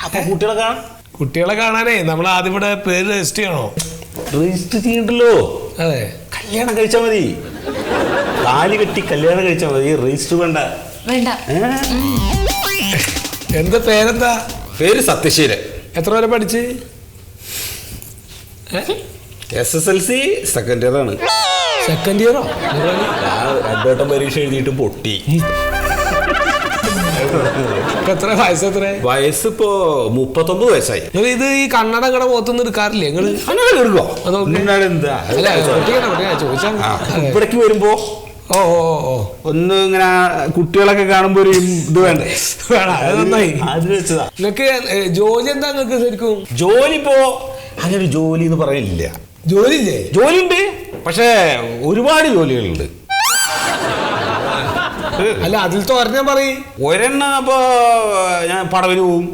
അപ്പൊ കുട്ടികളെ കാണാനേ നമ്മൾ ആദ്യം ഇവിടെ പേര് രജിസ്റ്റർ ചെയ്യണോ? രജിസ്റ്റർ ചെയ്യണ്ടല്ലോ. അതെ, കല്യാണം കഴിച്ചാൽ മതി. താലി കെട്ടി കല്യാണം കഴിച്ചാൽ മതി, രജിസ്റ്റർ വേണ്ട. എന്താ പേരെന്താ? പേര് സത്യശീലൻ. എത്ര വരെ പഠിച്ച്? SSLC സെക്കൻഡ് ഇയർ ആണ്. സെക്കൻഡ് ഇയറോ? രണ്ടോട്ടം പരീക്ഷ എഴുതിയിട്ട് പൊട്ടി. എത്ര വയസ്സെത്ര? വയസ്സിപ്പോ 39 വയസ്സായി. ഇത് ഈ കണ്ണട ഇങ്ങടെ മുഖത്തൊന്നും എടുക്കാറില്ലേ നിങ്ങള്? ഇവിടേക്ക് വരുമ്പോ ഒന്ന് ഇങ്ങനെ കുട്ടികളൊക്കെ കാണുമ്പോ ഒരു ഇത് വേണ്ടേ? നിങ്ങക്ക് ജോലി എന്താ? നിങ്ങക്ക് ശരിക്കും ജോലി ഇപ്പോ അങ്ങനെ ജോലി എന്ന് പറയില്ല. ജോലിയില്ലേ? ജോലിയുണ്ട്, പക്ഷെ ഒരുപാട് ജോലികളുണ്ട്. അല്ല, അതിൽ തോരഞ്ഞാ പറയും. ഒരെണ്ണം അപ്പൊ ഞാൻ പടവിന് പോവും.